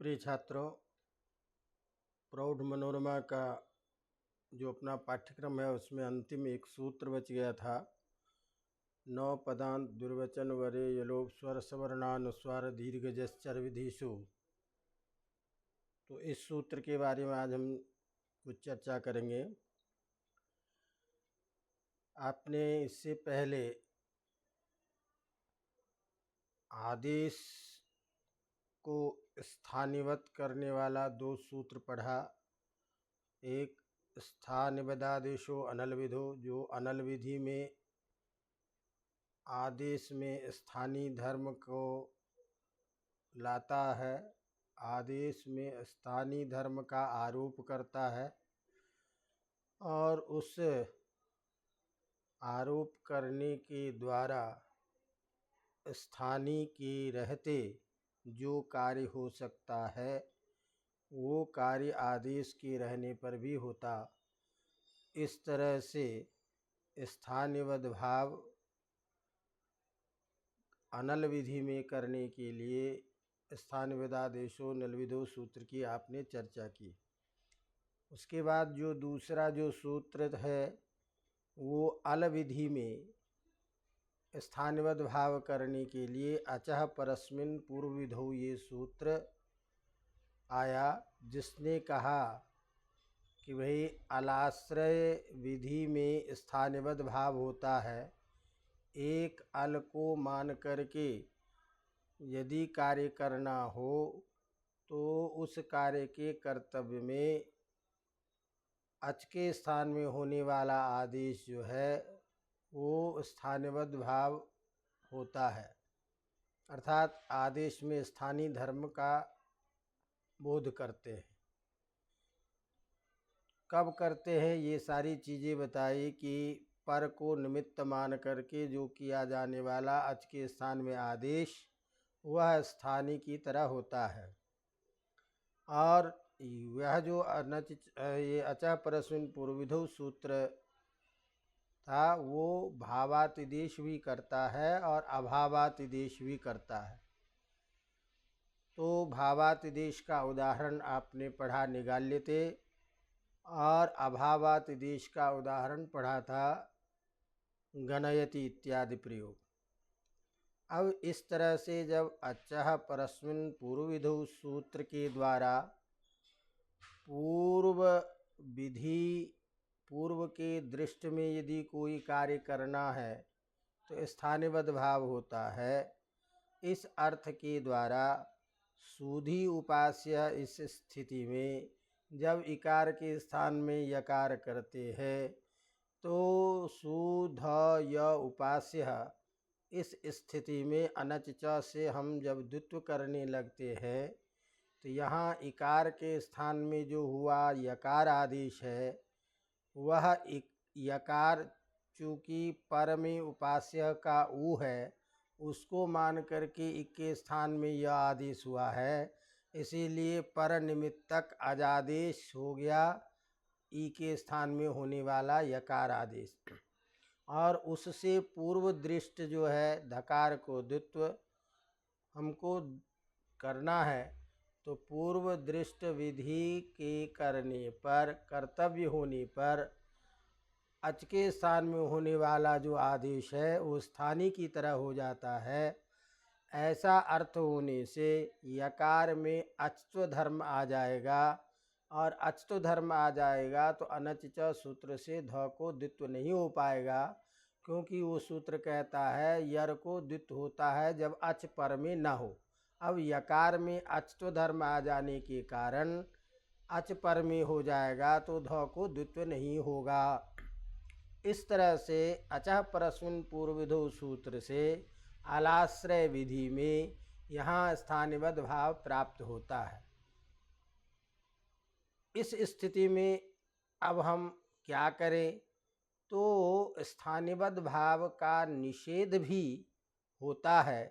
प्रिय छात्रों, प्रौढ़ मनोरमा का जो अपना पाठ्यक्रम है उसमें अंतिम एक सूत्र बच गया था। नौ पदांत दुर्वचन वरे यलोप स्वर सवर्णानुस्वार दीर्घजश्चर विधिषु। तो इस सूत्र के बारे में आज हम कुछ चर्चा करेंगे। आपने इससे पहले आदेश को स्थानिवत करने वाला दो सूत्र पढ़ा। एक स्थानिबद्धादेशो अनल विधो, जो अनल विधि में आदेश में स्थानीय धर्म को लाता है, आदेश में स्थानीय धर्म का आरोप करता है और उस आरोप करने के द्वारा स्थानीय के रहते जो कार्य हो सकता है वो कार्य आदेश के रहने पर भी होता। इस तरह से स्थानिबद्ध भाव अनल विधि में करने के लिए स्थानिबद्धादेशो नलविधो सूत्र की आपने चर्चा की। उसके बाद जो दूसरा जो सूत्र है वो अल विधि में स्थानिबद्ध भाव करने के लिए अचः परस्मिन् पूर्व विधौ ये सूत्र आया, जिसने कहा कि भाई अलाश्रय विधि में स्थानिबद्ध भाव होता है। एक अल को मान करके यदि कार्य करना हो तो उस कार्य के कर्तव्य में अच के स्थान में होने वाला आदेश जो है वो स्थानिबद्ध भाव होता है, अर्थात आदेश में स्थानीय धर्म का बोध करते हैं। कब करते हैं ये सारी चीज़ें बताई कि पर को निमित्त मान करके जो किया जाने वाला अच के स्थान में आदेश वह स्थानीय की तरह होता है। और वह जो ये अचः परस्मिन् पूर्वविधौ सूत्र था वो भावातिदेश भी करता है और अभावातिदेश भी करता है। तो भावातिदेश का उदाहरण आपने पढ़ा निगाल्यते और अभावातिदेश का उदाहरण पढ़ा था गणयति इत्यादि प्रयोग। अब इस तरह से जब अचः परस्मिन् पूर्वविधौ सूत्र के द्वारा पूर्व विधि पूर्व के दृष्टि में यदि कोई कार्य करना है तो स्थानिबद्ध भाव होता है। इस अर्थ के द्वारा सूधि उपास्य इस स्थिति में जब इकार के स्थान में यकार करते हैं तो सूध य उपास्य इस स्थिति में अनच च से हम जब द्वित्व करने लगते हैं तो यहाँ इकार के स्थान में जो हुआ यकार आदेश है वह यकार चूँकि पर में उपास्य का ऊ है उसको मान करके इक के स्थान में यह आदेश हुआ है, इसीलिए पर निमित्तक अजादेश हो गया ई के स्थान में होने वाला यकार आदेश। और उससे पूर्व दृष्ट जो है धकार को द्वित्व हमको करना है तो पूर्व दृष्ट विधि के करने पर कर्तव्य होने पर अच के स्थान में होने वाला जो आदेश है वो स्थानीय की तरह हो जाता है। ऐसा अर्थ होने से यकार में अचत्व धर्म आ जाएगा और अचत्व धर्म आ जाएगा तो अनच च सूत्र से ध को द्वित्व नहीं हो पाएगा, क्योंकि वो सूत्र कहता है यर को द्वित्व होता है जब अच पर में न हो। अब यकार में अचत्व धर्म आ जाने के कारण अच पर में हो जाएगा तो ध को द्वित्व नहीं होगा। इस तरह से अचः परस्मिन् पूर्वविधौ सूत्र से अलाश्रय विधि में यहाँ स्थानिबद्ध भाव प्राप्त होता है। इस स्थिति में अब हम क्या करें, तो स्थानिबद्ध भाव का निषेध भी होता है।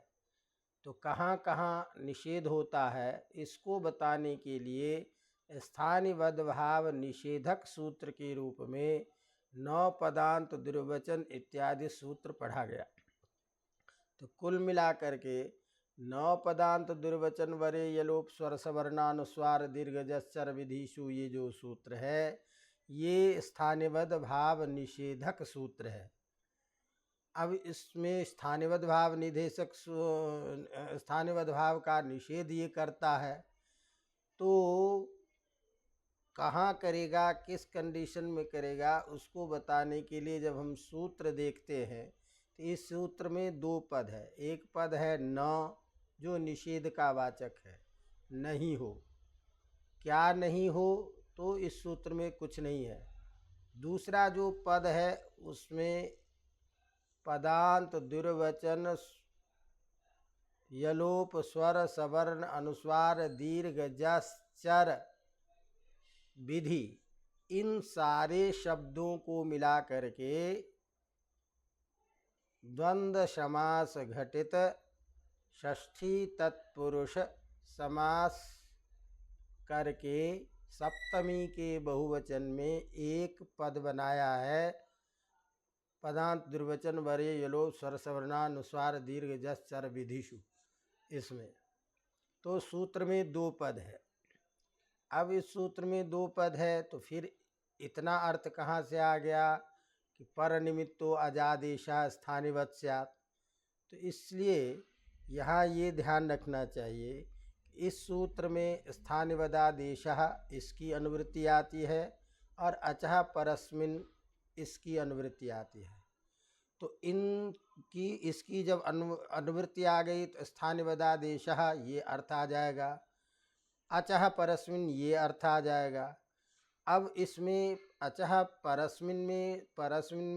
तो कहाँ कहाँ निषेध होता है इसको बताने के लिए स्थानिबद्ध भाव निषेधक सूत्र के रूप में नौ पदांत दुर्वचन इत्यादि सूत्र पढ़ा गया। तो कुल मिलाकर के न पदांत दुर्वचन वरे यलोप स्वर सवर्णानुस्वार दीर्घजश्चर विधिषु, ये जो सूत्र है ये स्थानिवद भाव निषेधक सूत्र है। अब इसमें स्थानिवद भाव निदेशक स्थानिवद भाव का निषेध ये करता है, तो कहाँ करेगा, किस कंडीशन में करेगा, उसको बताने के लिए जब हम सूत्र देखते हैं तो इस सूत्र में दो पद है। एक पद है न, जो निषेध का वाचक है, नहीं हो। क्या नहीं हो, तो इस सूत्र में कुछ नहीं है। दूसरा जो पद है उसमें पदांत दुर्वचन यलोप स्वर सवर्ण अनुस्वार दीर्घ जस चर विधि, इन सारे शब्दों को मिला करके द्वंद्व समास घटित षष्ठी तत्पुरुष समास करके सप्तमी के बहुवचन में एक पद बनाया है। पदांत दुर्वचन वरे यलोप स्वर सवर्णानुस्वार दीर्घ जस चर विधिषु, इसमें तो सूत्र में दो पद है। अब इस सूत्र में दो पद है तो फिर इतना अर्थ कहाँ से आ गया कि पर निमित्तो अजादेशा स्थानिवत् स्यात्। तो इसलिए यहाँ ये ध्यान रखना चाहिए, इस सूत्र में स्थानिवदादेशः इसकी अनुवृत्ति आती है और अचः परस्मिन् इसकी अनुवृत्ति आती है। तो इनकी इसकी जब अनुवृत्ति आ गई तो स्थानिवदादेशः ये अर्थ आ जाएगा, अचः परस्मिन् ये अर्थ आ जाएगा। अब इसमें अचः परस्मिन्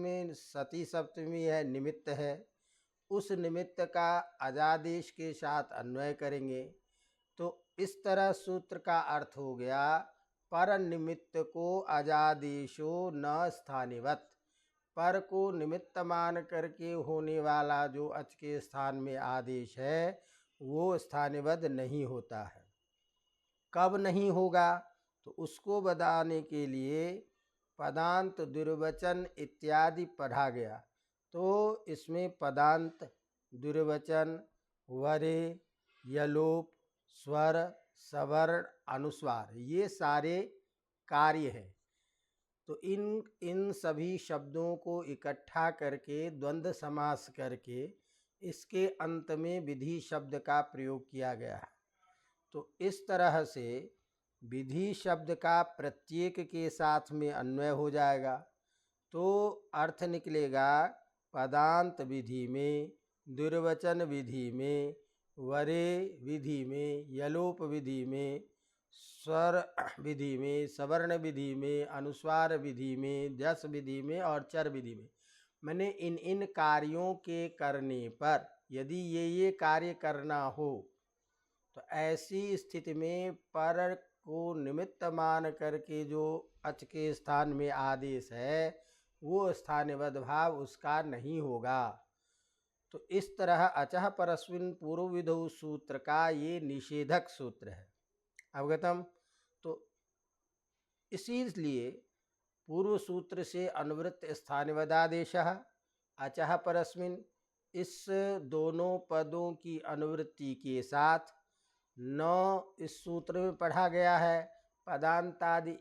में सती सप्तमी है, निमित्त है, उस निमित्त का अजादेश के साथ अन्वय करेंगे तो इस तरह सूत्र का अर्थ हो गया, पर निमित्त को अजादेशो न स्थानिवत्। पर को निमित्त मान करके होने वाला जो अच के स्थान में आदेश है वो स्थानिवद् नहीं होता है। कब नहीं होगा, तो उसको बताने के लिए पदांत दुर्वचन इत्यादि पढ़ा गया। तो इसमें पदांत दुर्वचन वरे यलोप स्वर सवर्ण अनुस्वार ये सारे कार्य हैं। तो इन सभी शब्दों को इकट्ठा करके द्वंद्व समास करके इसके अंत में विधि शब्द का प्रयोग किया गया है। तो इस तरह से विधि शब्द का प्रत्येक के साथ में अन्वय हो जाएगा तो अर्थ निकलेगा पदांत विधि में, दुर्वचन विधि में, वरे विधि में, यलोप विधि में, स्वर विधि में, सवर्ण विधि में, अनुस्वार विधि में, जस विधि में और चर विधि में। मैंने इन कार्यों के करने पर यदि ये कार्य करना हो तो ऐसी स्थिति में पर को निमित्त मान करके जो अच के स्थान में आदेश है वो स्थानिवद् भाव उसका नहीं होगा। तो इस तरह अचः परस्मिन् पूर्व विधौ सूत्र का ये निषेधक सूत्र है। अवगतम। तो इसीलिए पूर्व सूत्र से अनुवृत्त स्थानिवदादेशः अचः परस्मिन्, इस दोनों पदों की अनुवृत्ति के साथ न इस सूत्र में पढ़ा गया है। पदांतादि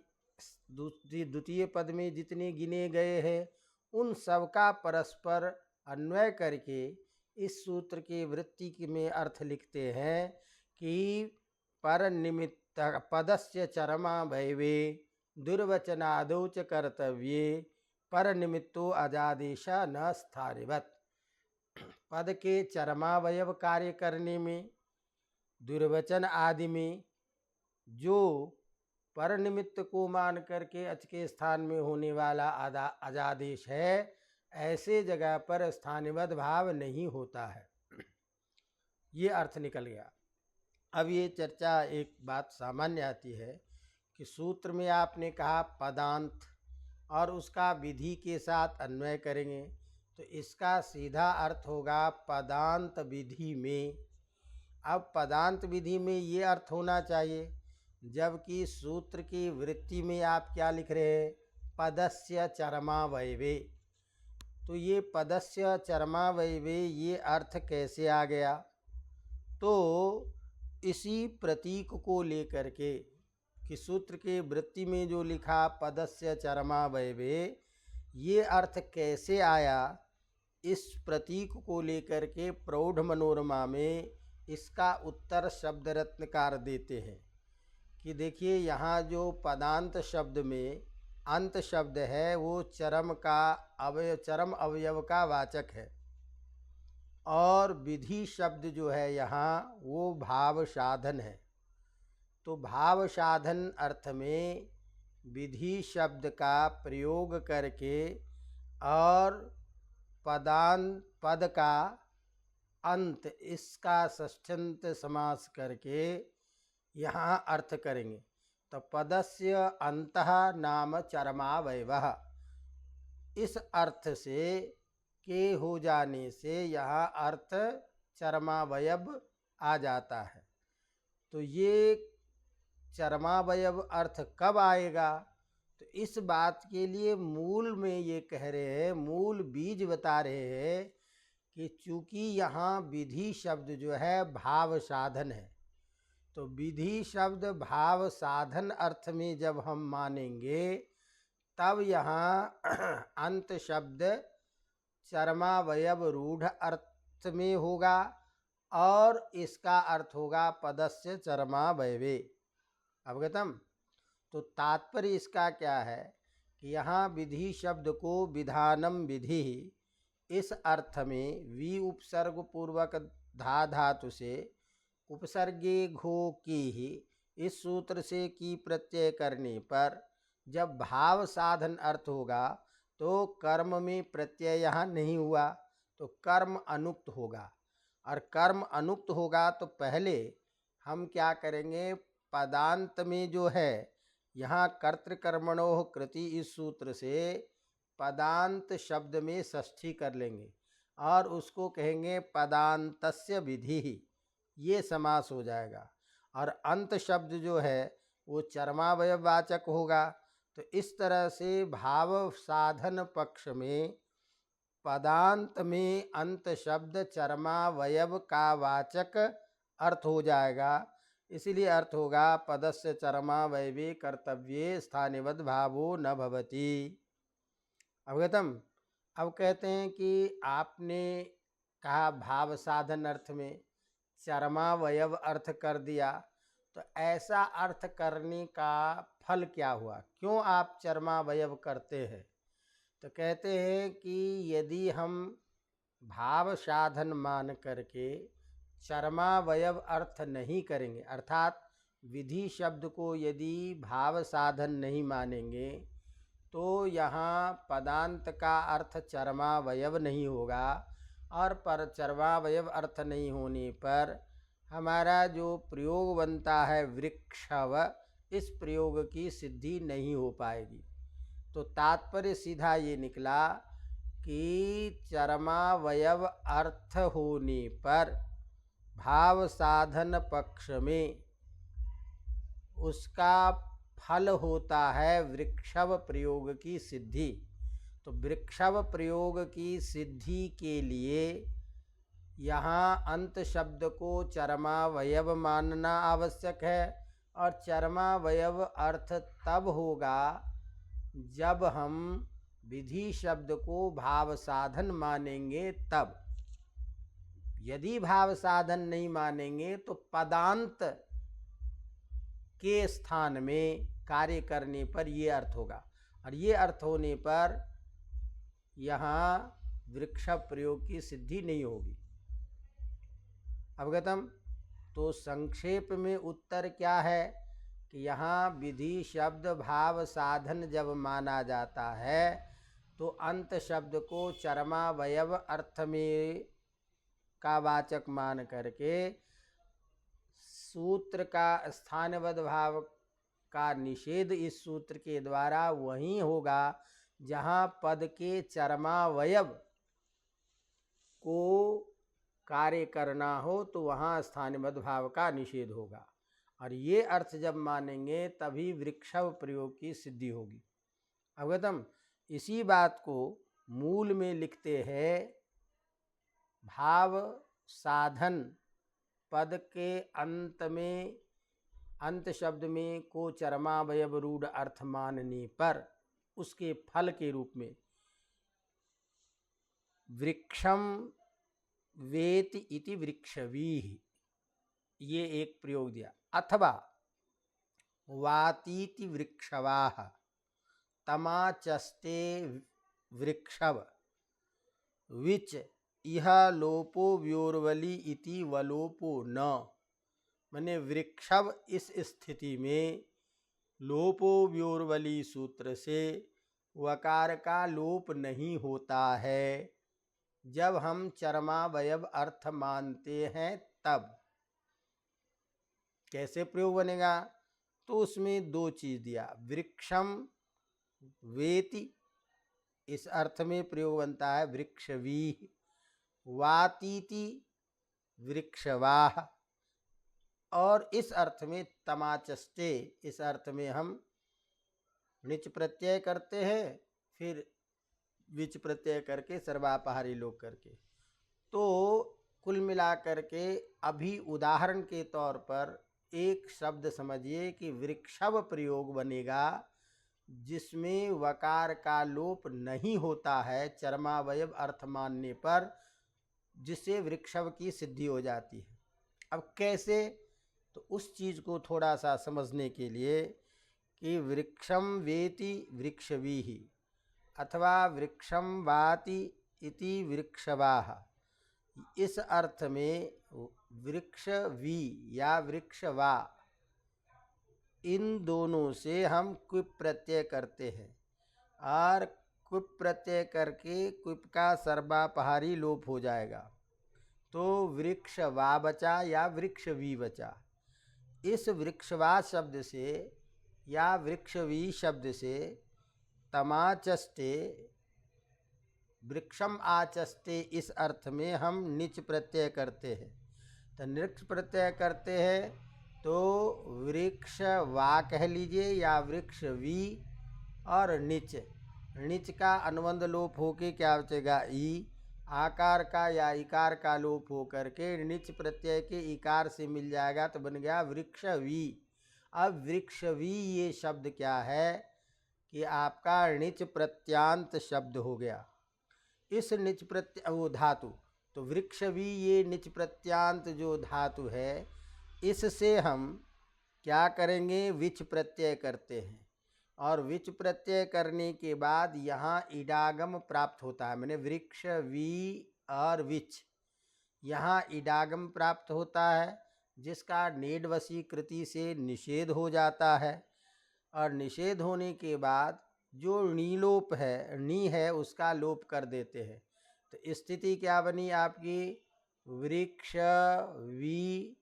द्वितीय पद में जितने गिने गए हैं उन सब का परस्पर अन्वय करके इस सूत्र की वृत्ति में अर्थ लिखते हैं कि पर निमित्त पदस्य चरमा भैवे दुर्वचनादौ च कर्तव्ये पर निमित्तो अजादेशा न स्थानिवत्। पद के चरमावयव कार्य करने में, दुर्वचन आदि में जो पर निमित्त को मान करके अच के स्थान में होने वाला अजादेश है, ऐसे जगह पर स्थानिवद् भाव नहीं होता है। ये अर्थ निकल गया। अब ये चर्चा एक बात सामान्य आती है कि सूत्र में आपने कहा पदांत और उसका विधि के साथ अन्वय करेंगे तो इसका सीधा अर्थ होगा पदांत विधि में। अब पदांत विधि में ये अर्थ होना चाहिए, जबकि सूत्र की वृत्ति में आप क्या लिख रहे हैं, पदस्य चरमावयवे। तो ये पदस्य चरमावयवे ये अर्थ कैसे आ गया, तो इसी प्रतीक को लेकर के कि सूत्र के वृत्ति में जो लिखा पदस्य चरमावयवे, ये अर्थ कैसे आया, इस प्रतीक को लेकर के प्रौढ़ मनोरमा में इसका उत्तर शब्द रत्नकार देते हैं कि देखिए यहाँ जो पदांत शब्द में अंत शब्द है वो चरम अवयव का वाचक है, और विधि शब्द जो है यहाँ वो भाव साधन है। तो भाव साधन अर्थ में विधि शब्द का प्रयोग करके और पद का अंत इसका षष्ठ्यंत समास करके यहाँ अर्थ करेंगे। तो पदस्य अंतः नाम चरमावयवः, इस अर्थ से के हो जाने से यहाँ अर्थ चरमावयव आ जाता है। तो ये चरमावयव अर्थ कब आएगा, तो इस बात के लिए मूल में ये कह रहे हैं, मूल बीज बता रहे हैं कि चूँकि यहाँ विधि शब्द जो है भाव साधन है, तो विधि शब्द भाव साधन अर्थ में जब हम मानेंगे तब यहाँ अंत शब्द चरमावयव रूढ़ अर्थ में होगा और इसका अर्थ होगा पदस्य चरमावयवे। अवगतम। तो तात्पर्य इसका क्या है कि यहाँ विधि शब्द को विधानम विधि इस अर्थ में वी उपसर्ग पूर्वक धा धातु से उपसर्गे घो की ही इस सूत्र से की प्रत्यय करने पर जब भाव साधन अर्थ होगा तो कर्म में प्रत्यय यहाँ नहीं हुआ, तो कर्म अनुक्त होगा, और कर्म अनुक्त होगा तो पहले हम क्या करेंगे, पदांत में जो है यहाँ कर्तृकर्मणोः कृति इस सूत्र से पदांत शब्द में षष्ठी कर लेंगे और उसको कहेंगे पदांतस्य विधि, ये समास हो जाएगा। और अंत शब्द जो है वो चरमावयव वाचक होगा। तो इस तरह से भाव साधन पक्ष में पदांत में अंत शब्द चरमावयव का वाचक अर्थ हो जाएगा। इसीलिए अर्थ होगा पदस्य चरमावयवे कर्तव्ये स्थानिवद् भावो न भवति। अवगतम। अब कहते हैं कि आपने कहा भाव साधन अर्थ में चरमावयव अर्थ कर दिया, तो ऐसा अर्थ करने का फल क्या हुआ, क्यों आप चरमावयव करते हैं? तो कहते हैं कि यदि हम भाव साधन मान करके चरमावयव अर्थ नहीं करेंगे, अर्थात विधि शब्द को यदि भाव साधन नहीं मानेंगे, तो यहाँ पदांत का अर्थ चरमावयव नहीं होगा, और पर चरमावयव अर्थ नहीं होने पर हमारा जो प्रयोग बनता है वृक्षव, इस प्रयोग की सिद्धि नहीं हो पाएगी। तो तात्पर्य सीधा ये निकला कि चरमावयव अर्थ होने पर भाव साधन पक्ष में उसका फल होता है वृक्षव प्रयोग की सिद्धि। तो वृक्षव प्रयोग की सिद्धि के लिए यहाँ अंत शब्द को चरमावयव मानना आवश्यक है, और चरमावयव अर्थ तब होगा जब हम विधि शब्द को भाव साधन मानेंगे तब। यदि भाव साधन नहीं मानेंगे तो पदांत के स्थान में कार्य करने पर ये अर्थ होगा, और ये अर्थ होने पर यहाँ वृक्ष प्रयोग की सिद्धि नहीं होगी। अवगतम। तो संक्षेप में उत्तर क्या है कि यहाँ विधि शब्द भाव साधन जब माना जाता है तो अंत शब्द को चरमावयव अर्थ में का वाचक मान करके सूत्र का स्थानवद् भाव का निषेध इस सूत्र के द्वारा वहीं होगा जहाँ पद के चरमावयव को कार्य करना हो, तो वहाँ स्थानवद् भाव का निषेध होगा, और ये अर्थ जब मानेंगे तभी वृक्षव प्रयोग की सिद्धि होगी। अवगतम। इसी बात को मूल में लिखते हैं भाव साधन पद के अंत शब्द में को चरमावयव रूढ़ अर्थ मानने पर उसके फल के रूप में वृक्षम वेति इति वृक्षवीः, ये एक प्रयोग दिया। अथवा वातीति वृक्षवाः तमाचस्ते वृक्षव विच इह लोपो व्योर्वली इति वलोपो न। माने वृक्षव इस स्थिति में लोपो व्योर्वली सूत्र से वकार का लोप नहीं होता है। जब हम चरमावयव अर्थ मानते हैं तब कैसे प्रयोग बनेगा? तो उसमें दो चीज दिया। वृक्षम वेति इस अर्थ में प्रयोग बनता है वृक्षवीः, वातीति वृक्षवाः, और इस अर्थ में तमाचस्ते इस अर्थ में हम णिच प्रत्यय करते हैं, फिर विच प्रत्यय करके सर्वापहारी लोग करके। तो कुल मिलाकर के अभी उदाहरण के तौर पर एक शब्द समझिए कि वृक्षव प्रयोग बनेगा जिसमें वकार का लोप नहीं होता है चरमावयव अर्थ मानने पर, जिससे वृक्षव की सिद्धि हो जाती है। अब कैसे? तो उस चीज को थोड़ा सा समझने के लिए कि वृक्षम वेति वृक्षवीः अथवा वृक्षम वाति इति वृक्षवाः, इस अर्थ में वृक्षवी या वृक्षवा इन दोनों से हम क्विप प्रत्यय करते हैं, और क्विप प्रत्यय करके क्विप का सर्वापहारी लोप हो जाएगा, तो वृक्षवा बचा या वृक्षवी बचा। इस वृक्षवा शब्द से या वृक्षवी शब्द से तमाचस्ते वृक्षम आचस्ते इस अर्थ में हम णिच प्रत्यय करते हैं। तो णिच प्रत्यय करते हैं तो वृक्ष वा कह लीजिए या वृक्ष वी, और णिच णिच का अनुबंध लोप होके क्या बचेगा? ई। आकार का या इकार का लोप हो करके णिच प्रत्यय के इकार से मिल जाएगा, तो बन गया वृक्ष वी। अब वृक्ष वी ये शब्द क्या है कि आपका णिच प्रत्यांत शब्द हो गया। इस णिच प्रत्यय वो धातु, तो वृक्षवी ये णिच प्रत्यांत जो धातु है, इससे हम क्या करेंगे? विच प्रत्यय करते हैं, और विच प्रत्यय करने के बाद यहाँ इडागम प्राप्त होता है। मैंने वृक्ष वी और विच, यहाँ इडागम प्राप्त होता है जिसका नेड वशीकृति से निषेध हो जाता है, और निषेध होने के बाद जो णीलोप है, णी है, उसका लोप कर देते हैं। तो स्थिति क्या बनी आपकी? वृक्ष वी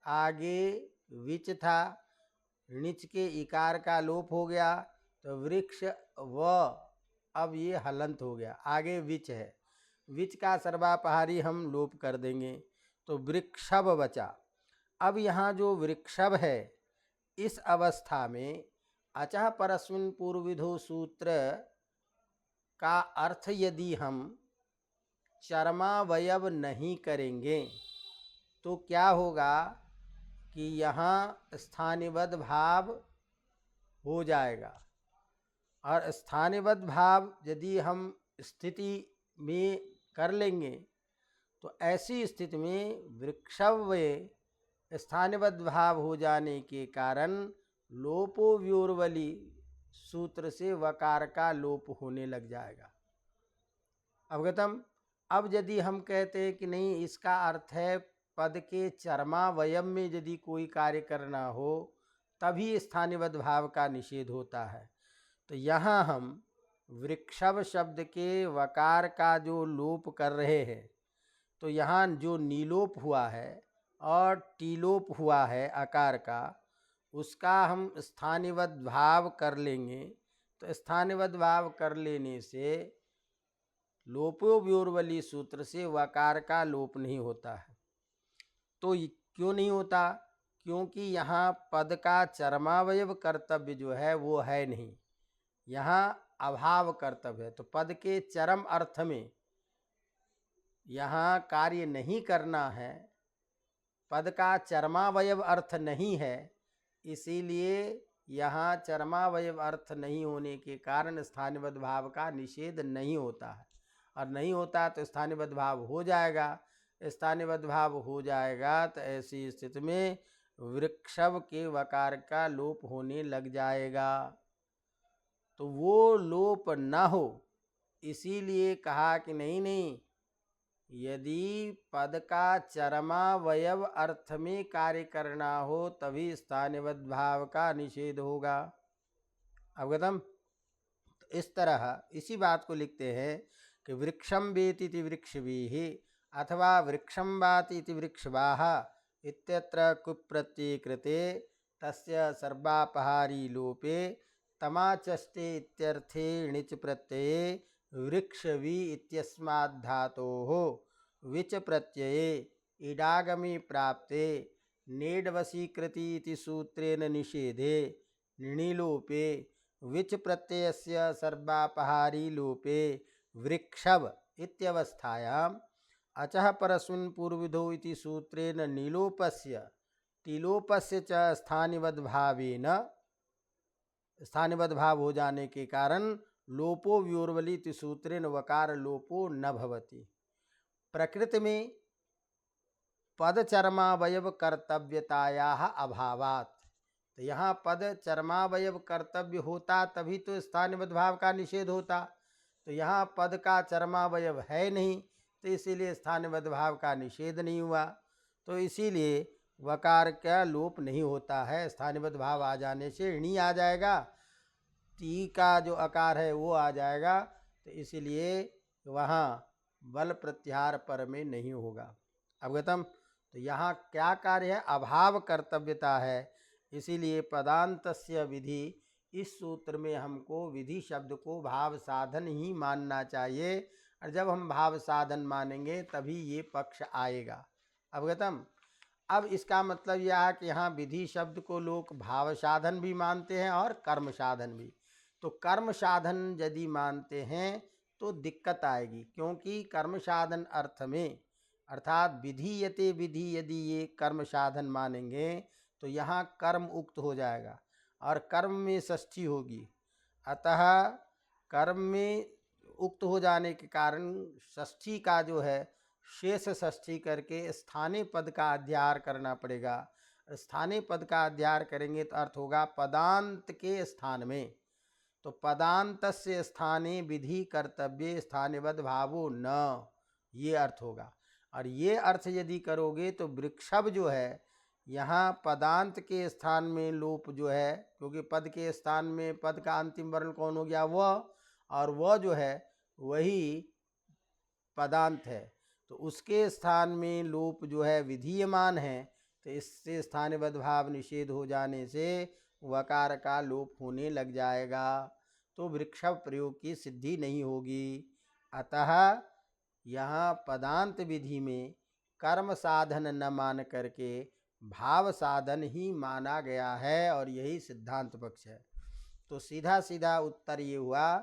आगे विच था, णिच के इकार का लोप हो गया, तो वृक्ष व अब ये हलंत हो गया, आगे विच है, विच का सर्वापहारी हम लोप कर देंगे, तो वृक्षव बचा। अब यहाँ जो वृक्षव है, इस अवस्था में अचः परस्मिन् पूर्वविधो सूत्र का अर्थ यदि हम चरमावयव नहीं करेंगे तो क्या होगा कि यहाँ स्थानिबद्ध भाव हो जाएगा, और स्थानिबद्ध भाव यदि हम स्थिति में कर लेंगे तो ऐसी स्थिति में वृक्षव स्थानिबद्ध भाव हो जाने के कारण लोपो व्योर्वली सूत्र से वकार का लोप होने लग जाएगा। अवगतम? अब यदि हम कहते हैं कि नहीं, इसका अर्थ है पद के चरमावयव में यदि कोई कार्य करना हो तभी स्थानिबद्ध भाव का निषेध होता है, तो यहाँ हम वृक्षव शब्द के वकार का जो लोप कर रहे हैं, तो यहाँ जो नीलोप हुआ है और टीलोप हुआ है आकार का, उसका हम स्थानिबद्ध भाव कर लेंगे। तो स्थानिबद्ध भाव कर लेने से लोपो व्योर्वली सूत्र से वकार का लोप नहीं होता है। तो क्यों नहीं होता? क्योंकि यहाँ पद का चरमावयव कर्तव्य जो है वो है नहीं, यहाँ अभाव कर्तव्य है। तो पद के चरम अर्थ में यहाँ कार्य नहीं करना है, पद का चर्मावयव अर्थ नहीं है, इसीलिए यहाँ चर्मावयव अर्थ नहीं होने के कारण स्थानिबद्ध भाव का निषेध नहीं होता है। और नहीं होता तो स्थानिबद्ध भाव हो जाएगा। स्थानिबद्ध भाव हो जाएगा तो ऐसी स्थिति में वृक्षव के वकार का लोप होने लग जाएगा। तो वो लोप न हो इसीलिए कहा कि नहीं, यदि पद का चरमावयव अर्थ में कार्य करना हो तभी स्थानिबद्ध भाव का निषेध होगा। अवगतम। तो इस तरह इसी बात को लिखते हैं कि वृक्षम वेति वृक्षवीः अथवा वृक्षम वाति इति वृक्षवाः इत्यत्र कुप्रत्यये कृते तस्य सर्वापहारी लोपे तमाचष्टे इत्यर्थे णिच प्रत्यये वृक्षवी इत्यस्माद् धातोः विच प्रत्यये इडागमे प्राप्ते नेडवशीकृति इति सूत्रेण निषेधे णिलोपे विच प्रत्ययस्य सर्वापहारी लोपे वृक्षव इत्यवस्थायाम् अचः परस्मिन् पूर्वविधौ इति सूत्रेण नीलोपस्य टिलोपस्य च स्थानिबद्ध भावेन स्थानिबद्ध भाव हो जाने के कारण लोपो व्योर्वली इति सूत्रेण वकार लोपो न भवति। प्रकृति में पद चर्मावयव कर्तव्यतायाः अभावात्, तो यहाँ पद चर्मावयव कर्तव्य होता तभी तो स्थानिबद्ध भाव का निषेध होता। तो यहाँ पद का चर्मावयव है नहीं तो इसीलिए स्थानिबद्ध भाव का निषेध नहीं हुआ। तो इसीलिए वकार का लोप नहीं होता है। स्थानिबद्ध भाव आ जाने से णी आ जाएगा, टी का जो आकार है वो आ जाएगा, तो इसीलिए वहाँ बल प्रत्याहार पर में नहीं होगा। अवगतम। तो यहाँ क्या कार्य है? अभाव कर्तव्यता है। इसीलिए पदान्तस्य विधि, इस सूत्र में हमको विधि शब्द को भाव साधन ही मानना चाहिए, और जब हम भाव साधन मानेंगे तभी ये पक्ष आएगा। अवगतम। अब इसका मतलब यह है कि यहाँ विधि शब्द को लोग भाव साधन भी मानते हैं और कर्म साधन भी। तो कर्म साधन यदि मानते हैं तो दिक्कत आएगी, क्योंकि कर्म साधन अर्थ में अर्थात विधीयते विधि यदि ये कर्म साधन मानेंगे तो यहाँ कर्म उक्त हो जाएगा और कर्म में षष्ठी होगी। अतः कर्म में उक्त हो जाने के कारण षष्ठी का जो है शेष षष्ठी करके स्थानीय पद का अध्यार करना पड़ेगा। स्थानीय पद का अध्यार करेंगे तो अर्थ होगा पदांत के स्थान में। तो पदांतस्य स्थाने विधि कर्तव्य स्थानिबद्ध भावो न, ये अर्थ होगा। और ये अर्थ यदि करोगे तो वृक्षभ जो है यहाँ पदांत के स्थान में लोप जो है, क्योंकि पद के स्थान में पद का अंतिम वर्ण कौन हो गया? वह, और वह जो है वही पदांत है, तो उसके स्थान में लोप जो है विधीयमान है। तो इससे स्थानिबद्ध भाव निषेध हो जाने से वकार का लोप होने लग जाएगा, तो वृक्षभ प्रयोग की सिद्धि नहीं होगी। अतः यहाँ पदांत विधि में कर्म साधन न मान करके भाव साधन ही माना गया है, और यही सिद्धांत पक्ष है। तो सीधा सीधा उत्तर ये हुआ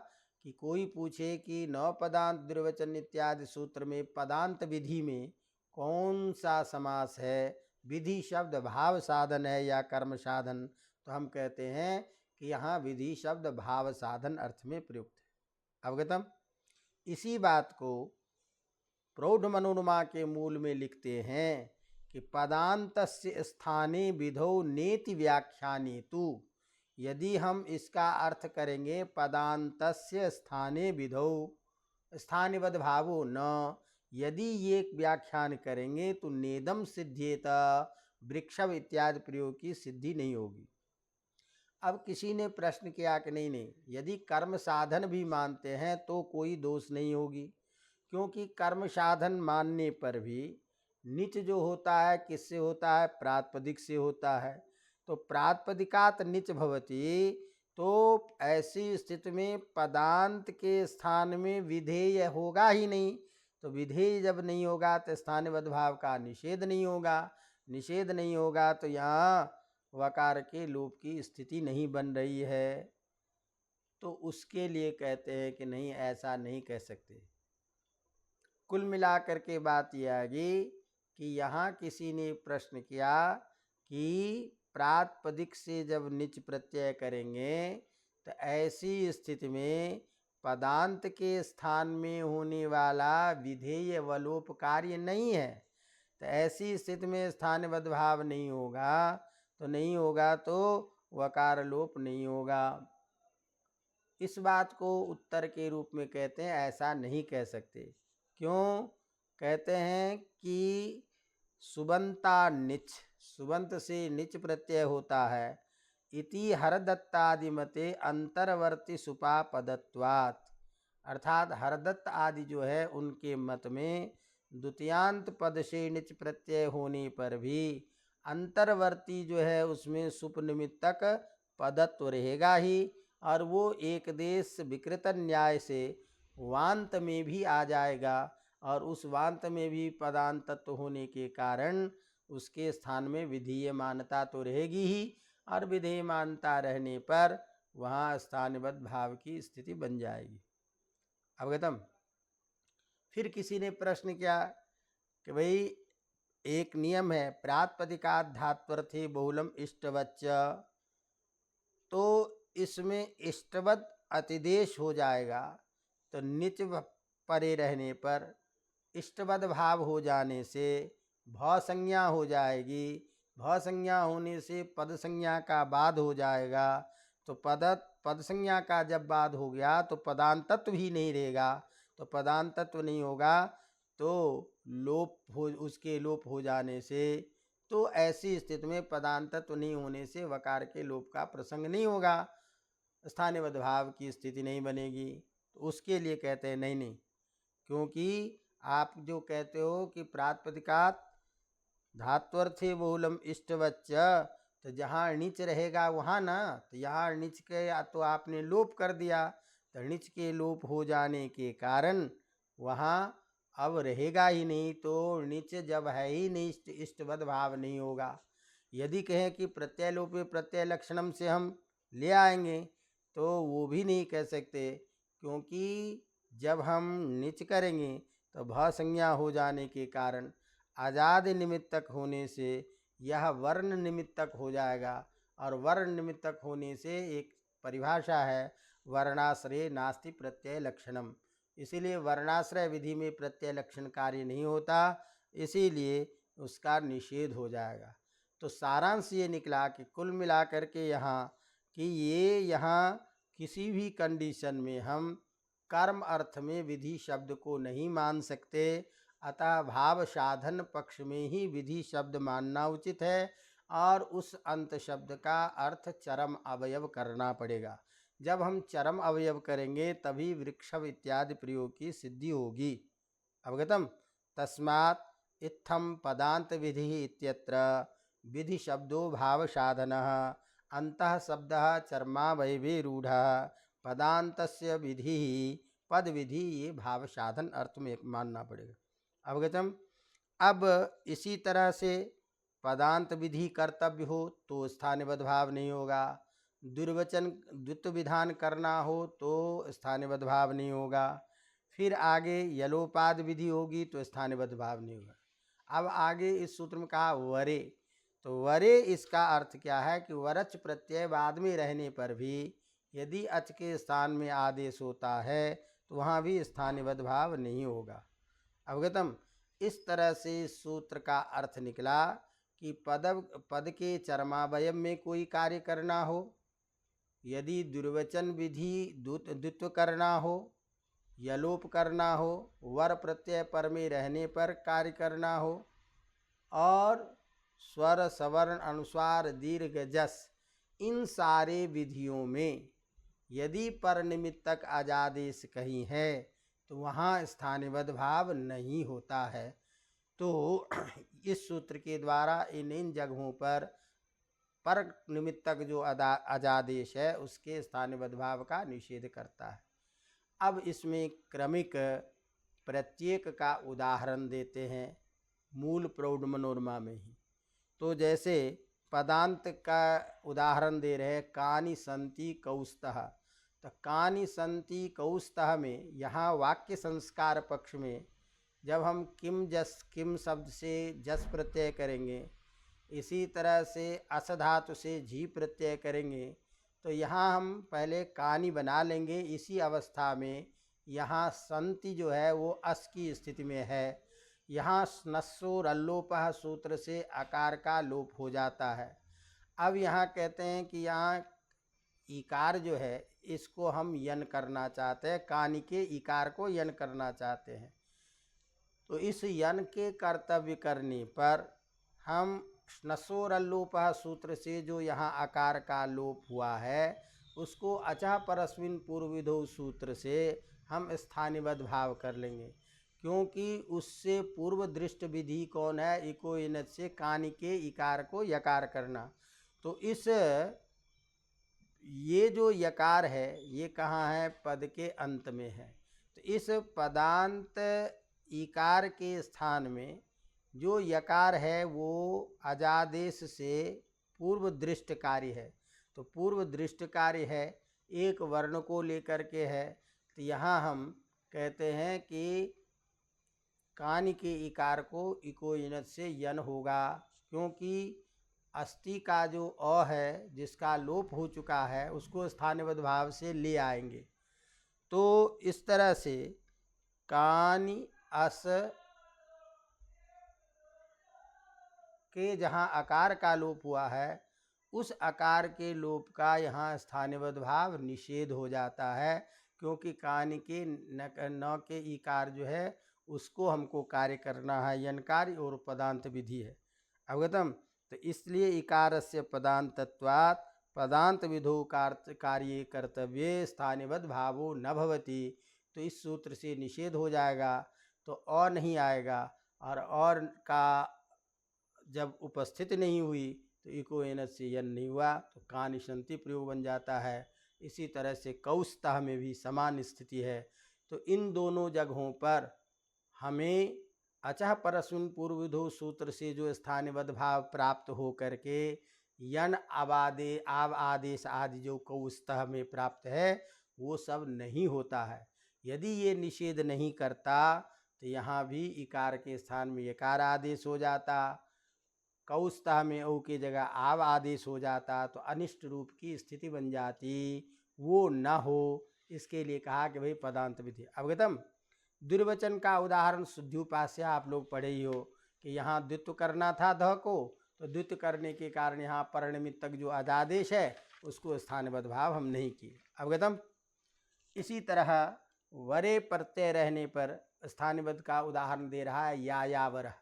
कि कोई पूछे कि नौ पदांत द्विवचन इत्यादि सूत्र में पदांत विधि में कौन सा समास है, विधि शब्द भाव साधन है या कर्म साधन, तो हम कहते हैं कि यहाँ विधि शब्द भाव साधन अर्थ में प्रयुक्त है। अवगतम। इसी बात को प्रौढ़ मनोरमा के मूल में लिखते हैं कि पदांतस्य स्थाने विधौ नेति व्याख्याने तु, यदि हम इसका अर्थ करेंगे पदांतस्य स्थाने विधौ स्थानिबद्ध भावो न, यदि ये व्याख्यान करेंगे तो नेदम सिद्ध्येत वृक्षव इत्यादि प्रयोग की सिद्धि नहीं होगी। अब किसी ने प्रश्न किया कि नहीं, यदि कर्म साधन भी मानते हैं तो कोई दोष नहीं होगी, क्योंकि कर्म साधन मानने पर भी निच जो होता है किससे होता है? प्रातिपदिक से होता है। तो प्रातिपदिकात निच भवति, तो ऐसी स्थिति में पदांत के स्थान में विधेय होगा ही नहीं। तो विधेय जब नहीं होगा तो स्थानिबद्ध भाव का निषेध नहीं होगा। निषेध नहीं होगा तो यहाँ वकार के लोप की स्थिति नहीं बन रही है। तो उसके लिए कहते हैं कि नहीं, ऐसा नहीं कह सकते। कुल मिलाकर के बात यह आएगी कि यहाँ किसी ने प्रश्न किया कि प्रातिपदिक से जब निच प्रत्यय करेंगे तो ऐसी स्थिति में पदांत के स्थान में होने वाला विधेय वलोप कार्य नहीं है। तो ऐसी स्थिति में स्थानबद्ध भाव नहीं होगा, तो नहीं होगा तो वकार लोप नहीं होगा। इस बात को उत्तर के रूप में कहते हैं ऐसा नहीं कह सकते। क्यों? कहते हैं कि सुबंता निच, सुबंत से निच प्रत्यय होता है। इति हरदत्तादि मते अंतर्वर्ती सुपापदत्वात्, अर्थात हरदत्त आदि जो है उनके मत में द्वितीयांत पद से निच प्रत्यय होने पर भी अंतर्वर्ती जो है उसमें सुप निमित्तक पदत्व रहेगा ही, और वो एक देश विकृत न्याय से वांत में भी आ जाएगा, और उस वांत में भी पदांत तत्व होने के कारण उसके स्थान में विधेय मान्यता तो रहेगी ही, और विधेय मान्यता रहने पर वहाँ स्थानबद्ध भाव की स्थिति बन जाएगी। अवगतम। फिर किसी ने प्रश्न किया कि भाई एक नियम है प्रातिपदिकात् धात्वर्थे बहुलम इष्टवच्च, तो इसमें इष्टवद अतिदेश हो जाएगा, तो निच परे रहने पर इष्टवद भाव हो जाने से भव संज्ञा हो जाएगी, भव संज्ञा होने से पद संज्ञा का बाद हो जाएगा, तो पद संज्ञा का जब बाद हो गया तो पदांतत्व ही नहीं रहेगा, तो पदांतत्व नहीं होगा तो लोप हो, उसके लोप हो जाने से, तो ऐसी स्थिति में पदांतत्व नहीं होने से वकार के लोप का प्रसंग नहीं होगा, स्थानीयबद्ध भाव की स्थिति नहीं बनेगी। तो उसके लिए कहते हैं नहीं नहीं, क्योंकि आप जो कहते हो कि प्रातिपदिकात् धात्वर्थे बहुलम इष्टवच्च, तो जहाँ णिच रहेगा वहाँ ना, तो यहाँ णिच के तो आपने लोप कर दिया, तो णिच के लोप हो जाने के कारण वहाँ अब रहेगा ही नहीं, तो णिच जब है ही नहीं इष्टवद्ध भाव नहीं होगा। यदि कहें कि प्रत्यय लोपे प्रत्यय लक्षणम से हम ले आएंगे तो वो भी नहीं कह सकते, क्योंकि जब हम णिच करेंगे तो भ संज्ञा हो जाने के कारण आजाद निमित्तक होने से यह वर्ण निमित्तक हो जाएगा, और वर्ण निमित्तक होने से एक परिभाषा है वर्णाश्रय नास्ति प्रत्यय लक्षणम, इसीलिए वर्णाश्रय विधि में प्रत्यय लक्षण कार्य नहीं होता, इसीलिए उसका निषेध हो जाएगा। तो सारांश ये निकला कि कुल मिलाकर के यहाँ कि ये यहाँ किसी भी कंडीशन में हम कर्म अर्थ में विधि शब्द को नहीं मान सकते, अतः भाव साधन पक्ष में ही विधि शब्द मानना उचित है, और उस अंत शब्द का अर्थ चरम अवयव करना पड़ेगा। जब हम चरम अवयव करेंगे तभी वृक्षव इत्यादि प्रयोग की सिद्धि होगी। अवगतम। तस्मात् इत्थम पदांत विधि इत्यत्र विधि शब्दो भाव साधनः अंतः शब्दः चर्मावयवे रूढ़ः पदांतस्य विधि पद विधि, ये भाव साधन अर्थ में मानना पड़ेगा। अवगतम। अब इसी तरह से पदांत विधि कर्तव्य हो तो स्थानीयबद्ध भाव नहीं होगा, दुर्वचन द्वित्व विधान करना हो तो स्थानीयबद्ध भाव नहीं होगा, फिर आगे यलोपाद विधि होगी तो स्थानीयबद्ध भाव नहीं होगा। अब आगे इस सूत्र में कहा वरे, तो वरे इसका अर्थ क्या है कि वरच प्रत्यय बाद में रहने पर भी यदि अच के स्थान में आदेश होता है तो वहाँ भी स्थानीयबद्ध भाव नहीं होगा। अवगतम। इस तरह से सूत्र का अर्थ निकला कि पद के चरमावयव में कोई कार्य करना हो, यदि दुर्वचन विधि द्वित्व करना हो, यलोप करना हो, वर प्रत्यय पर में रहने पर कार्य करना हो, और स्वर सवर्ण अनुस्वार दीर्घ जस, इन सारे विधियों में यदि पर निमित्तक अजादेश कहीं है तो वहाँ स्थानीयबद्ध भाव नहीं होता है। तो इस सूत्र के द्वारा इन जगहों पर निमित्तक जो अजादेश है उसके स्थानीयबद्ध भाव का निषेध करता है। अब इसमें क्रमिक प्रत्येक का उदाहरण देते हैं मूल प्रौढ़ मनोरमा में ही। तो जैसे पदांत का उदाहरण दे रहे कानि संति कौस्तः, तो कानि संति कौस्तः में यहाँ वाक्य संस्कार पक्ष में जब हम किम शब्द से जस प्रत्यय करेंगे, इसी तरह से अस धातु से जी प्रत्यय करेंगे, तो यहाँ हम पहले कानी बना लेंगे। इसी अवस्था में यहाँ संति जो है वो अस की स्थिति में है। यहाँ नस्सो रल्लोपः सूत्र से आकार का लोप हो जाता है। अब यहाँ कहते हैं कि यहाँ इकार जो है इसको हम यन करना चाहते हैं, कानी के इकार को यन करना चाहते हैं। तो इस यन के कर्तव्य करने पर हम नसोरल्लोपः सूत्र से जो यहाँ आकार का लोप हुआ है उसको अचः परस्मिन पूर्वविधौ सूत्र से हम स्थानिबद्ध भाव कर लेंगे, क्योंकि उससे पूर्व दृष्ट विधि कौन है? इको इनत से कानी के इकार को यकार करना। तो इस ये जो यकार है ये कहाँ है? पद के अंत में है। तो इस पदांत इकार के स्थान में जो यकार है वो अजादेश से पूर्व दृष्ट कार्य है। तो पूर्व दृष्ट कार्य है, एक वर्ण को लेकर के है। तो यहाँ हम कहते हैं कि कानी के इकार को इको इनत से यन होगा, क्योंकि अस्ति का जो अ है जिसका लोप हो चुका है उसको स्थानिबद्ध भाव से ले आएंगे। तो इस तरह से कानी अस के जहाँ आकार का लोप हुआ है उस आकार के लोप का यहाँ स्थानिबद्ध भाव निषेध हो जाता है, क्योंकि कानी के न के इकार जो है उसको हमको कार्य करना है, यन कार्य और पदांत विधि है। अवगतम? तो इसलिए इकारस्य पदांतत्वात् पदांत विधो कार्य कर्तव्ये स्थानिबद्ध भावो न भवति। तो इस सूत्र से निषेध हो जाएगा, तो और नहीं आएगा, और का जब उपस्थित नहीं हुई तो इको एनत से यन नहीं हुआ, तो कानि संति प्रयोग बन जाता है। इसी तरह से कौस्तः में भी समान स्थिति है। तो इन दोनों जगहों पर हमें अचः परस्मिन पूर्वविधो सूत्र से जो स्थानिबद्ध भाव प्राप्त हो करके यन आव आदेश आदि जो कौस्तः में प्राप्त है वो सब नहीं होता है। यदि ये निषेध नहीं करता तो यहाँ भी इकार के स्थान में यकार आदेश हो जाता, कौस्तः में औ की जगह आव आदेश हो जाता, तो अनिष्ट रूप की स्थिति बन जाती, वो न हो। इसके लिए कहा कि भाई पदांत विधि। अवगतम? द्विवचन का उदाहरण शुद्ध्युपास्य आप लोग पढ़े ही हो कि यहाँ द्वित्व करना था ध को, तो द्वित्व करने के कारण यहाँ परनिमित्तक जो अजादेश है उसको स्थानबद्ध भाव हम नहीं किए। अवगतम? इसी तरह वरे प्रत्यय रहने पर स्थानबद्ध का उदाहरण दे रहा है यायावरः।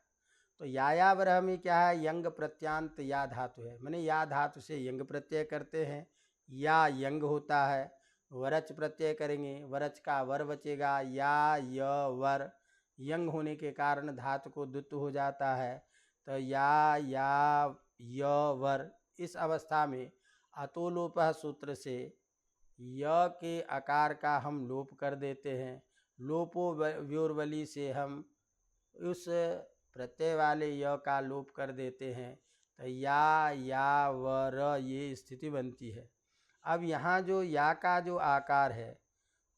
तो यायावरः में क्या है? यंग प्रत्यांत या धातु है, माने या धातु से यंग प्रत्यय करते हैं, या यंग होता है। वरच प्रत्यय करेंगे, वरच का वर बचेगा, या य वर, यंग होने के कारण धातु को द्वित्व हो जाता है। तो या य वर, इस अवस्था में अतोलोपः सूत्र से य के आकार का हम लोप कर देते हैं। लोपो व्योर्वली से हम उस प्रत्यय वाले य का लोप कर देते हैं। तो या वर ये स्थिति बनती है। अब यहाँ जो या का जो आकार है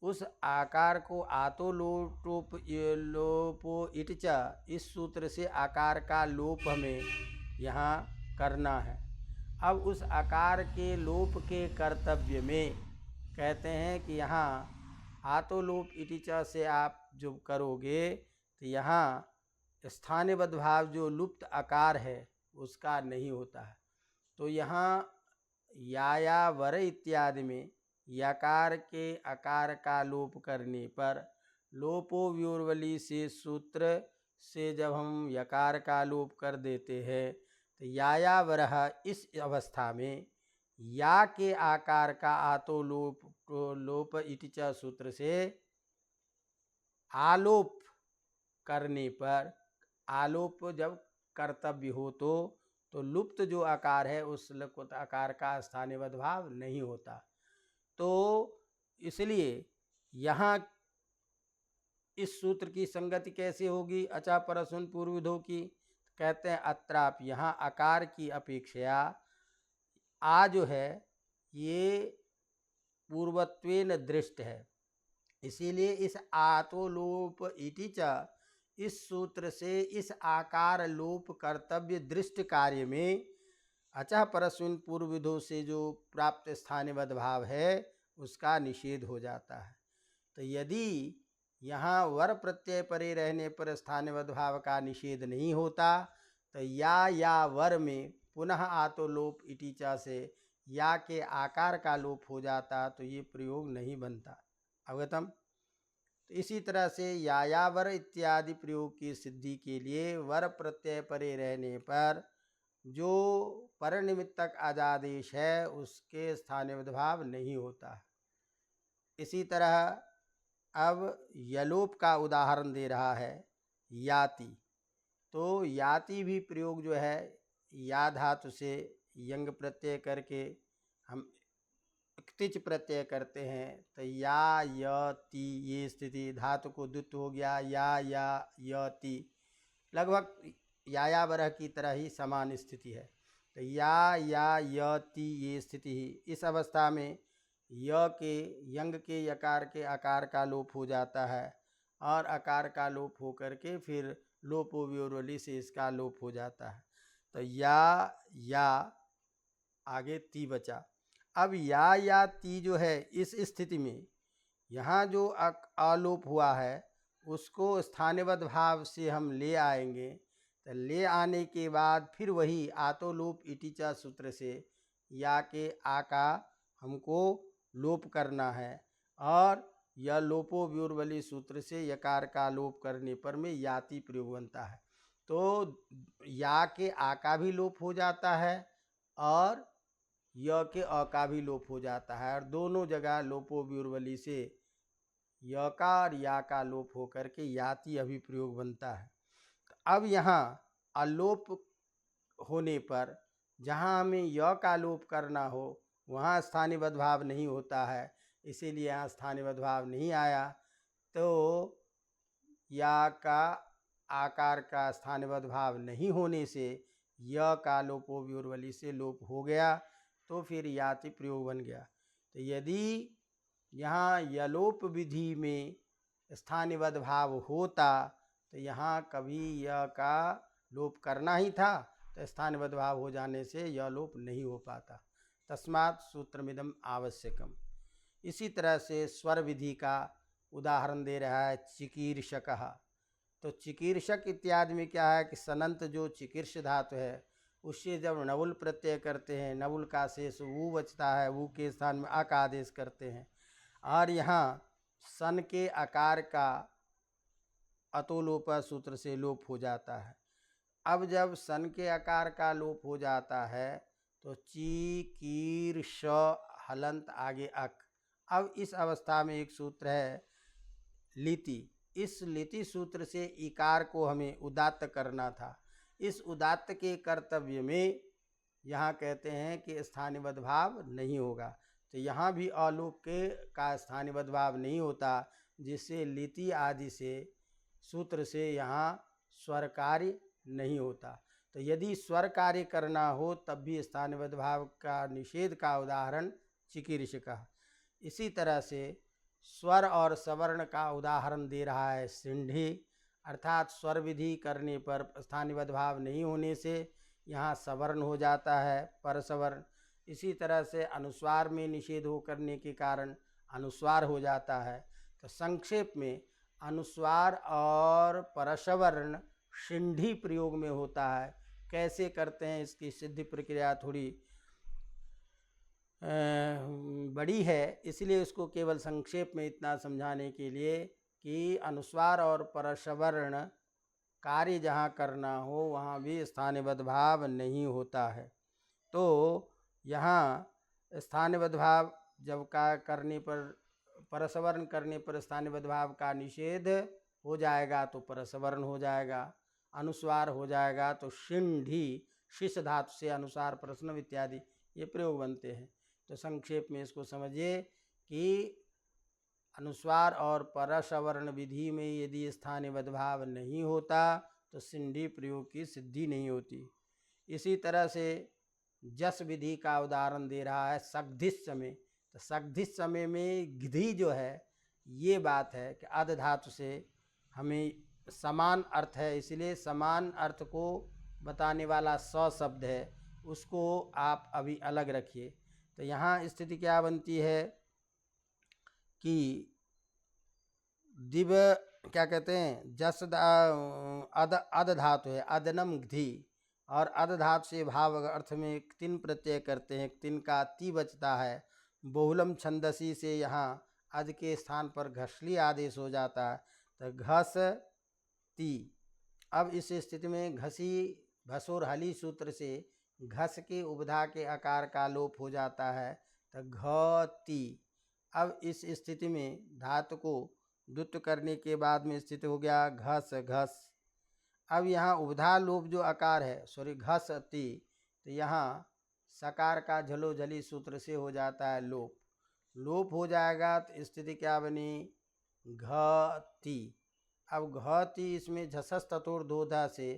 उस आकार को आतो लोपो इट च, इस सूत्र से आकार का लोप हमें यहाँ करना है। अब उस आकार के लोप के कर्तव्य में कहते हैं कि यहाँ आतो लोप इट च से आप जो करोगे तो यहाँ स्थानिबद्ध भाव जो लुप्त आकार है उसका नहीं होता है। तो यहाँ या वर इत्यादि में यकार के आकार का लोप करने पर लोपो व्योर्वली से सूत्र से जब हम यकार का लोप कर देते हैं तो यायावरः, इस अवस्था में या के आकार का आतो लोप इति च सूत्र से आलोप करने पर, आलोप जब कर्तव्य हो तो लुप्त जो आकार है उस लुप्त आकार का स्थानिबद्ध भाव नहीं होता। तो इसलिए यहाँ इस सूत्र की संगति कैसे होगी अचा परस्मिन् पूर्वविधौ की? कहते हैं अत्राप, यहाँ आकार की अपेक्षा आ जो है ये पूर्वत्वेन दृष्ट है, इसीलिए इस आतो लोप इति च, इस सूत्र से इस आकार लोप कर्तव्य दृष्ट कार्य में अचः परस्मिन् पूर्व विधो से जो प्राप्त स्थानिवद् भाव है उसका निषेध हो जाता है। तो यदि यहाँ वर प्रत्यय परे रहने पर स्थानिवद् भाव का निषेध नहीं होता तो या वर में पुनः आतो लोप इटिचा से या के आकार का लोप हो जाता तो ये प्रयोग नहीं बनता। अवगतम। तो इसी तरह से या वर इत्यादि प्रयोग की सिद्धि के लिए वर प्रत्यय परे रहने पर जो परनिमित्तक अजादेश है उसके स्थानिवद् भाव नहीं होता है। इसी तरह अब यलोप का उदाहरण दे रहा है याति। तो याति भी प्रयोग जो है या धातु से यंग प्रत्यय करके हम तिच प्रत्यय करते हैं। तो या य ती ये स्थिति धातु को द्वित्व हो गया या य ती, लगभग या वरह की तरह ही समान स्थिति है। तो या य ती ये स्थिति ही, इस अवस्था में य के यंग के यकार के आकार का लोप हो जाता है और आकार का लोप हो करके फिर लोपो व्योरवली से इसका लोप हो जाता है। तो या आगे ती बचा। अब या ती जो है इस स्थिति में यहाँ जो आलोप हुआ है उसको स्थानिवद् भाव से हम ले आएंगे। तो ले आने के बाद फिर वही आतोलोप इटिचा सूत्र से या के आ का हमको लोप करना है और यह लोपो व्योरवली सूत्र से यकार का लोप करने पर में याति प्रयोग बनता है। तो या के आ का भी लोप हो जाता है और य के अ का भी लोप हो जाता है और दोनों जगह लोपो व्योरवली से य का और या का लोप हो करके याति अभिप्रयोग बनता है। अब यहाँ अलोप होने पर जहाँ हमें य का लोप करना हो वहाँ स्थानिवद् भाव नहीं होता है, इसीलिए यहाँ स्थानिवद् भाव नहीं आया। तो या का आकार का स्थानिवद् भाव नहीं होने से य का लोपो व्योरवली से लोप हो गया तो फिर याति प्रयोग बन गया। तो यदि यहाँ यलोप विधि में स्थानिवद् भाव होता तो यहाँ कभी य का लोप करना ही था, तो स्थानिवद् भाव हो जाने से यह लोप नहीं हो पाता। तस्मात् सूत्रमिदम आवश्यकम। इसी तरह से स्वर विधि का उदाहरण दे रहा है चिकीर्षकः। तो चिकीर्षक इत्यादि में क्या है कि सनंत जो चिकीर्ष धातु है उससे जब नवुल प्रत्यय करते हैं, नवुल का शेष वो बचता है, वो के स्थान में अ का आदेश करते हैं और यहाँ सन के आकार का अतोलोप सूत्र से लोप हो जाता है। अब जब सन के आकार का लोप हो जाता है तो ची कीर श हलंत आगे अक। अब इस अवस्था में एक सूत्र है लिति। इस लिति सूत्र से इकार को हमें उदात्त करना था। इस उदात्त के कर्तव्य में यहाँ कहते हैं कि स्थानिवद् भाव नहीं होगा। तो यहाँ भी अलोप के का स्थानिवद् भाव नहीं होता, जिससे लिति आदि से सूत्र से यहाँ स्वर कार्य नहीं होता। तो यदि स्वर कार्य करना हो तब भी स्थानिवद् भाव का निषेध का उदाहरण चिकीर्षकः। इसी तरह से स्वर और सवर्ण का उदाहरण दे रहा है सिंढी, अर्थात स्वर विधि करने पर स्थानिवद् भाव नहीं होने से यहाँ सवर्ण हो जाता है परसवर्ण। इसी तरह से अनुस्वार में निषेध हो करने के कारण अनुस्वार हो जाता है। तो संक्षेप में अनुस्वार और परसवर्ण सिंढी प्रयोग में होता है। कैसे करते हैं इसकी सिद्धि प्रक्रिया थोड़ी बड़ी है, इसलिए उसको केवल संक्षेप में इतना समझाने के लिए कि अनुस्वार और परसवर्ण कार्य जहाँ करना हो वहाँ भी स्थानिवद् भाव नहीं होता है। तो यहाँ स्थानिवद् भाव जब का करने पर परसवर्ण करने पर स्थानिवद् भाव का निषेध हो जाएगा तो परसवर्ण हो जाएगा, अनुस्वार हो जाएगा तो सिंढी शिश धातु से अनुसार प्रश्न इत्यादि ये प्रयोग बनते हैं। तो संक्षेप में इसको समझिए कि अनुस्वार और परसवर्ण विधि में यदि स्थानिवद् भाव नहीं होता तो सिंढी प्रयोग की सिद्धि नहीं होती। इसी तरह से जस विधि का उदाहरण दे रहा है सग्धिस समय। तो सग्धिस समय में गिधि जो है ये बात है कि अध धातु से हमें समान अर्थ है, इसलिए समान अर्थ को बताने वाला स शब्द है, उसको आप अभी अलग रखिए। तो यहाँ स्थिति क्या बनती है कि दिव क्या कहते हैं, जस अद अद धातु है, अदनम घी, और अद धातु से भाव अर्थ में तिन प्रत्यय करते हैं, तिन का ती बचता है। बहुलम छंदसी से यहाँ अद के स्थान पर घसली आदेश हो जाता है, तो घस ती। अब इस स्थिति में घसी भसोर हली सूत्र से घस के उपधा के आकार का लोप हो जाता है, तो घती। अब इस स्थिति में धातु को द्युत करने के बाद में स्थिति हो गया घस घस। अब यहाँ उपधा लोप जो आकार है, सॉरी घसती, तो यहाँ सकार का झलो झली सूत्र से हो जाता है लोप। लोप हो जाएगा तो स्थिति क्या बनी, घती। अब घती, इसमें झसस ततोर दोधा से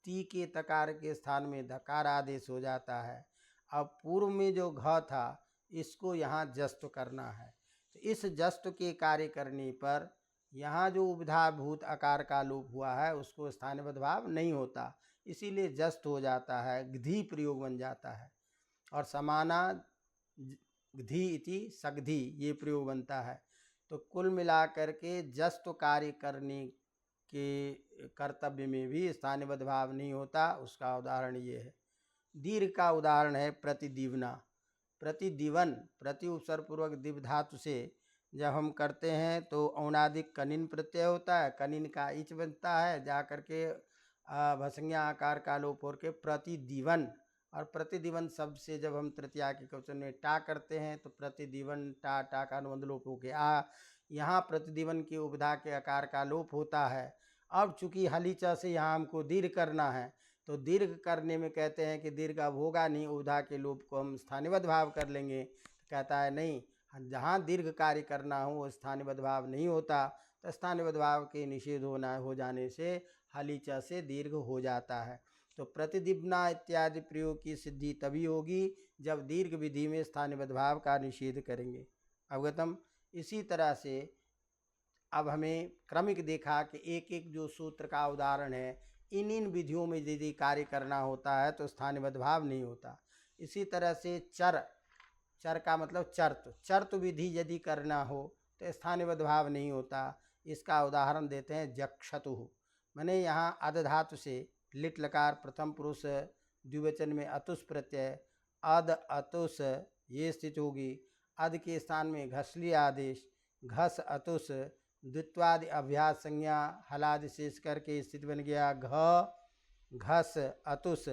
ती के तकार के स्थान में धकार आदेश हो जाता है। अब पूर्व में जो घ था, इसको यहाँ जस्त करना है, तो इस जस्त के कार्य करने पर यहाँ जो उपधाभूत आकार का लोप हुआ है उसको स्थानबद्ध भाव नहीं होता, इसीलिए जस्त हो जाता है, गधी प्रयोग बन जाता है। और समाना गधी इति सगधी, ये प्रयोग बनता है। तो कुल मिलाकर के जस्त कार्य करने के कर्तव्य में भी स्थानबद्ध भाव नहीं होता, उसका उदाहरण ये है। दीर्घ का उदाहरण है प्रतिदीवना। प्रतिदीवन, प्रति उपसर्ग पूर्वक दिव धातु से जब हम करते हैं तो औणादिक कनिन प्रत्यय होता है, कनिन का इच बनता है, जा करके भसंज्ञा आकार का लोप होकर के प्रतिदीवन। और प्रतिदीवन शब्द से जब हम तृतीया के क्वेश्चन में टा करते हैं तो प्रतिदीवन टा, टा का अनुबंध लोप हो गया। यहाँ प्रतिदीवन के उपधा के आकार का लोप होता है। अब चूंकि हलीचा से यहाँ हमको दीर्घ करना है, तो दीर्घ करने में कहते हैं कि दीर्घ अब होगा नहीं, उपधा के लोप को हम स्थानीयबद्ध भाव कर लेंगे। तो कहता है नहीं, जहाँ दीर्घ कार्य करना हो वो स्थानीयबद्ध भाव नहीं होता, तो स्थानीयबद्ध भाव के निषेध हो जाने से हलीचा से दीर्घ हो जाता है। तो प्रतिदिब्ना इत्यादि प्रयोग की सिद्धि तभी होगी जब दीर्घ विधि में स्थानीयबद्ध भाव का निषेध करेंगे। अवगतम। इसी तरह से अब हमें क्रमिक देखा कि एक एक जो सूत्र का उदाहरण है, इन विधियों में यदि कार्य करना होता है तो स्थानीयबद्ध भाव नहीं होता। इसी तरह से चर, चर का मतलब चर्त, चर्त विधि यदि करना हो तो स्थानीयबद्ध भाव नहीं होता। इसका उदाहरण देते हैं जक्षतु। मैंने यहाँ अद धातु से लिट लकार प्रथम पुरुष द्विवचन में अतुस प्रत्यय अद अतुस, ये स्थिति होगी। अद के स्थान में घसली आदेश घस अतुस, द्वित्वादि अभ्यास संज्ञा हलादि शेष करके स्थिति बन गया घ घस अतुस।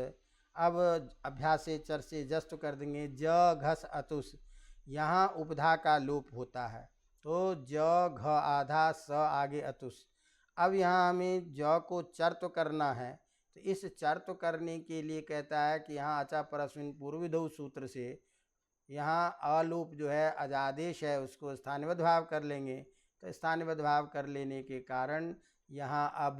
अब अभ्यास से चर से जस्त कर देंगे ज घस अतुस, यहाँ उपधा का लोप होता है, तो ज घ आधा स आगे अतुस। अब यहाँ हमें ज को चर्त करना है, तो इस चर्त करने के लिए कहता है कि यहाँ अचा परस्मिन पूर्वविधौ सूत्र से यहाँ अलोप जो है अजादेश है उसको स्थानीयबद्ध भाव कर लेंगे। तो स्थानीयबद्ध भाव कर लेने के कारण यहाँ अब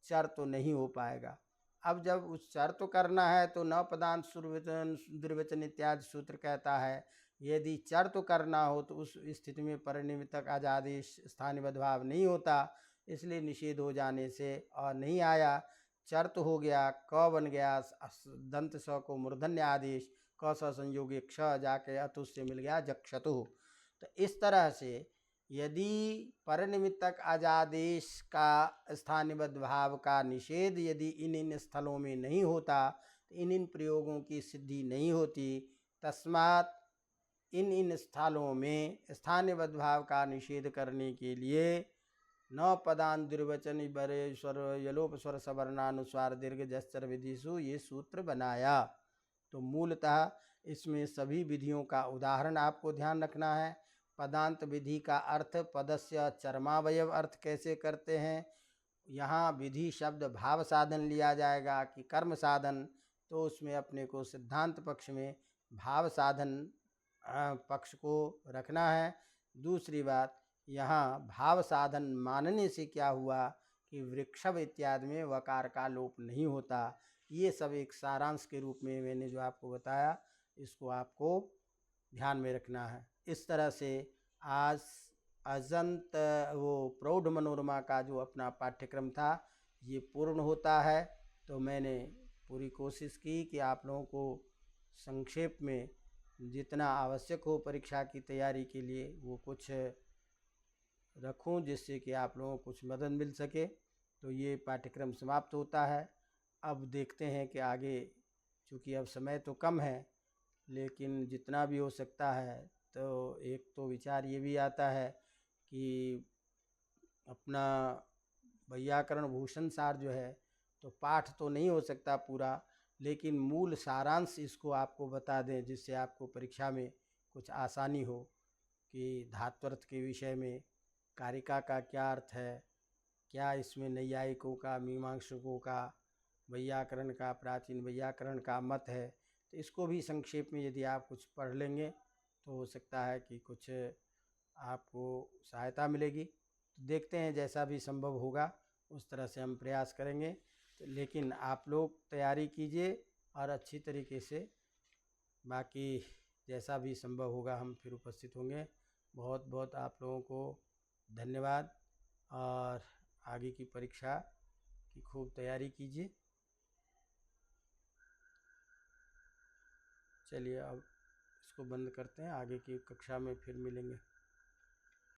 चर तो नहीं हो पाएगा। अब जब उस चर तो करना है तो न पदांत सुरवचन दुर्वचन इत्यादि सूत्र कहता है यदि चर तो करना हो तो उस स्थिति में परिनिमितक अजादेश स्थानीयबद्ध भाव नहीं होता, इसलिए निषेध हो जाने से और नहीं आया, चर तो हो गया, क बन गया, दंत स को मूर्धन्य आदेश क स संयोगी क्ष जाके अतुष से मिल गया जक्षतु। तो इस तरह से यदि परनिमित्तक अजादेश का स्थानीयबद्ध भाव का निषेध यदि इन स्थलों में नहीं होता तो इन प्रयोगों की सिद्धि नहीं होती। तस्मात् इन स्थलों में स्थानीयबद्ध भाव का निषेध करने के लिए न पदान दुर्वचन बरे स्वर यलोप स्वर सवर्णानुस्वार दीर्घ जस्तर विधिषु ये सूत्र बनाया। तो मूलतः इसमें सभी विधियों का उदाहरण आपको ध्यान रखना है। पदांत विधि का अर्थ पदस्य चर्मावयव अर्थ कैसे करते हैं, यहाँ विधि शब्द भाव साधन लिया जाएगा कि कर्म साधन, तो उसमें अपने को सिद्धांत पक्ष में भाव साधन पक्ष को रखना है। दूसरी बात, यहाँ भाव साधन मानने से क्या हुआ कि वृक्षभ इत्यादि में वकार का लोप नहीं होता। ये सब एक सारांश के रूप में मैंने जो आपको बताया, इसको आपको ध्यान में रखना है। इस तरह से आज अजंत वो प्रौढ़ मनोरमा का जो अपना पाठ्यक्रम था ये पूर्ण होता है। तो मैंने पूरी कोशिश की कि आप लोगों को संक्षेप में जितना आवश्यक हो परीक्षा की तैयारी के लिए वो कुछ रखूं, जिससे कि आप लोगों को कुछ मदद मिल सके। तो ये पाठ्यक्रम समाप्त होता है। अब देखते हैं कि आगे, चूँकि अब समय तो कम है, लेकिन जितना भी हो सकता है, तो एक तो विचार ये भी आता है कि अपना वैयाकरण भूषण सार जो है, तो पाठ तो नहीं हो सकता पूरा, लेकिन मूल सारांश इसको आपको बता दें, जिससे आपको परीक्षा में कुछ आसानी हो कि धात्वर्थ के विषय में कारिका का क्या अर्थ है, क्या इसमें नैयायिकों का, मीमांसकों का, वैयाकरण का, प्राचीन वैयाकरण का मत है। तो इसको भी संक्षेप में यदि आप कुछ पढ़ लेंगे तो हो सकता है कि कुछ आपको सहायता मिलेगी। तो देखते हैं, जैसा भी संभव होगा उस तरह से हम प्रयास करेंगे। तो लेकिन आप लोग तैयारी कीजिए और अच्छी तरीके से, बाकी जैसा भी संभव होगा हम फिर उपस्थित होंगे। बहुत बहुत आप लोगों को धन्यवाद, और आगे की परीक्षा की खूब तैयारी कीजिए। चलिए अब इसको बंद करते हैं, आगे की कक्षा में फिर मिलेंगे।